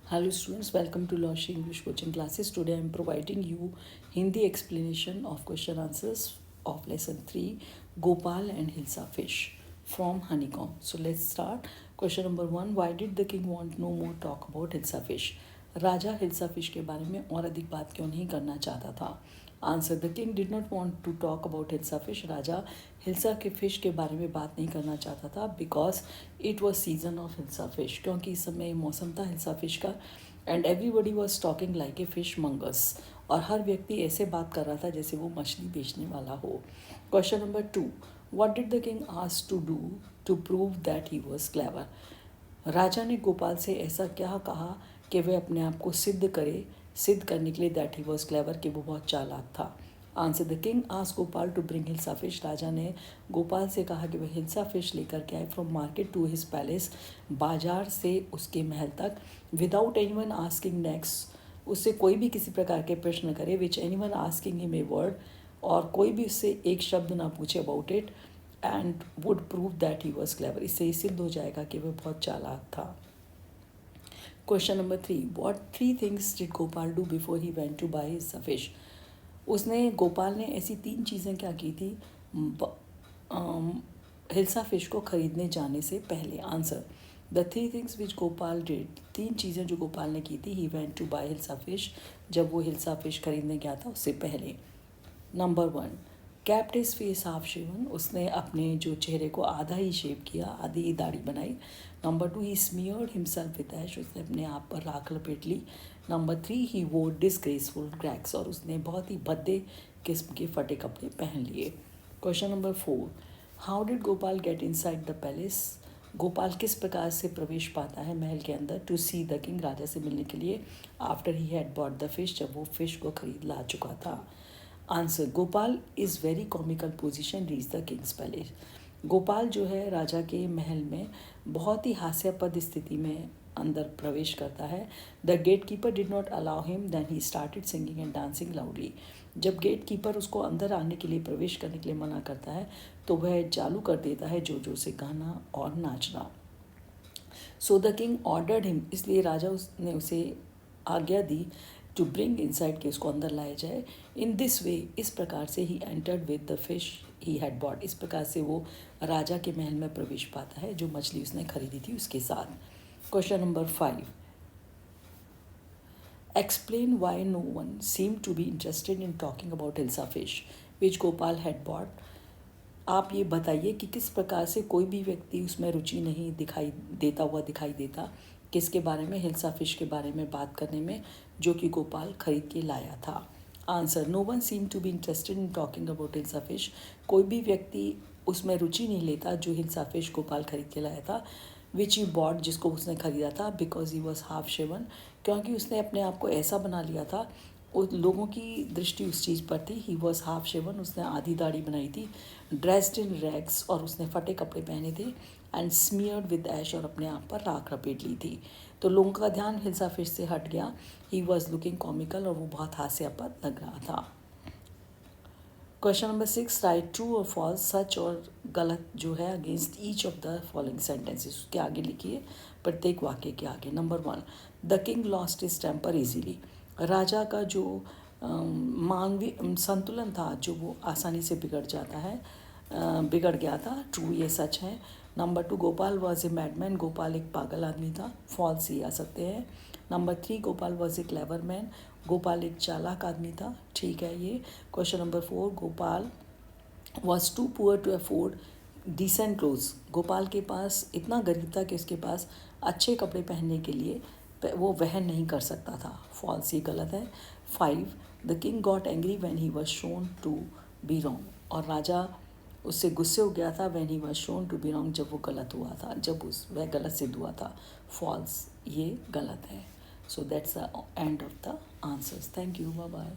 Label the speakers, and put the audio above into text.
Speaker 1: Hello students, welcome to Loshi English coaching classes. Today I am providing you Hindi explanation of question answers of lesson 3 Gopal and Hilsa fish from Honeycomb. So let's start. Question number 1, why did the king want no more talk about Hilsa fish? Raja hilsa fish के बारे में और अधिक बात क्यों नहीं करना चाहता था? Answer, the king did not want to talk about hilsa fish. राजा हिल्सा के फिश के बारे में बात नहीं करना चाहता था because it was season of hilsa fish, क्योंकि इस समय मौसम था हिल्सा फिश का. And everybody was talking like a fish mongers, और हर व्यक्ति ऐसे बात कर रहा था जैसे वो मछली बेचने वाला हो. Question number 2, what did the king ask to do to prove that he was clever? राजा ने गोपाल से ऐसा क्या कहा कि वह अपने आप को सिद्ध करने के लिए दैट ही वॉज क्लेवर, कि वो बहुत चालाक था. Answer, the king ask Gopal to bring hilsa fish. राजा ने गोपाल से कहा कि वह हिल्सा फिश लेकर के आए from market to his palace, बाजार से उसके महल तक, विदाउट एनीवन आस्किंग नेक्स्ट, उससे कोई भी किसी प्रकार के प्रश्न करे, which anyone asking him a word, और कोई भी उससे एक शब्द ना पूछे about it, and would prove that he was clever. इससे ही सिद्ध हो जाएगा कि वह बहुत चालाक था. Question number 3, what 3 things did Gopal do before he went to buy his fish? Gopal ने ऐसी 3 चीज़ें क्या की थी हिल्सा फिश को खरीदने जाने से पहले? Answer, the 3 things which Gopal did, 3 चीज़ें जो गोपाल ने की थी. He went to buy hilsa fish, जब वो हिल्सा फिश खरीदने गया था उससे पहले. Number 1, kept his face half shaven, उसने अपने जो चेहरे को आधा ही शेव किया, आधी ही दाढ़ी बनाई. Number 2, he smeared himself with ash, उसने अपने आप पर राख लपेट ली. नंबर 3, ही वोर डिसग्रेसफुल क्रैक्स, और उसने बहुत ही भद्दे किस्म के फटे कपड़े पहन लिए. Question number 4, how did Gopal get inside the palace? Gopal किस प्रकार से प्रवेश पाता है महल के अंदर? टू सी द किंग, राजा से मिलने के लिए. After he had bought the fish, जब वो फिश को खरीद ला चुका था. Answer, Gopal is very comical position reach the Kings palace. Gopal जो है राजा के महल में बहुत ही हास्यास्पद स्थिति में अंदर प्रवेश करता है. The gatekeeper did not allow him, then he started singing and dancing loudly. जब गेट कीपर उसको अंदर आने के लिए, प्रवेश करने के लिए मना करता है, तो वह चालू कर देता है जोर जोर से गाना और नाचना. So the king ordered him, इसलिए राजा ने उसे आज्ञा दी टू ब्रिंग इनसाइड, के उसको अंदर लाया जाए. इन दिस वे, इस प्रकार से he entered with the fish he had bought, इस प्रकार से वो राजा के महल में प्रवेश पाता है जो मछली उसने खरीदी थी उसके साथ. Question number 5, explain why no one seem to be interested in talking about hilsa fish which Gopal had bought. आप ये बताइए कि किस प्रकार से कोई भी व्यक्ति उसमें रुचि नहीं दिखाई देता किसके बारे में? हिल्सा फिश के बारे में बात करने में, जो कि गोपाल खरीद के लाया था. Answer, no one seem to be interested in talking about hilsa fish, कोई भी व्यक्ति उसमें रुचि नहीं लेता जो हिल्सा फिश गोपाल खरीद के लाया था. विच ही बॉट, जिसको उसने खरीदा था. Because he was half shaven, क्योंकि उसने अपने आप को ऐसा बना लिया था, उन लोगों की दृष्टि उस चीज़ पर थी. ही वॉज हाफ शेवन, उसने आधी दाढ़ी बनाई थी. ड्रेस्ड इन रैग्स, और उसने फटे कपड़े पहने थे. एंड स्मियर्ड विद ऐश, और अपने आप पर राख लपेट ली थी. तो लोगों का ध्यान हिल्सा फिश से हट गया. ही वॉज लुकिंग कॉमिकल, और वो बहुत हास्यास्पद लग रहा था. क्वेश्चन नंबर 6, राइट ट्रू और फॉल्स, सच और गलत जो है against each of the following sentences, उसके आगे लिखिए, प्रत्येक वाक्य के आगे. Number 1, the king lost his temper easily, राजा का जो मानवीय संतुलन था जो वो आसानी से बिगड़ गया था. ट्रू, ये सच है. Number 2, Gopal was a madman, Gopal एक पागल आदमी था. फॉल्स ही आ सकते हैं. Number 3, Gopal was a clever man, Gopal एक चालाक आदमी था. ठीक है ये. Question number 4, Gopal was too poor to afford decent clothes, Gopal के पास इतना गरीब था कि उसके पास अच्छे कपड़े पहनने के लिए वो वहन नहीं कर सकता था. फॉल्स, ये गलत है. 5, the king got angry when he was shown to be wrong, और राजा उससे गुस्से हो गया था when he was shown to be wrong, जब वो गलत हुआ था, वह गलत सिद्ध हुआ था. फॉल्स, ये गलत है. So that's the end of the answers. Thank you, bye bye.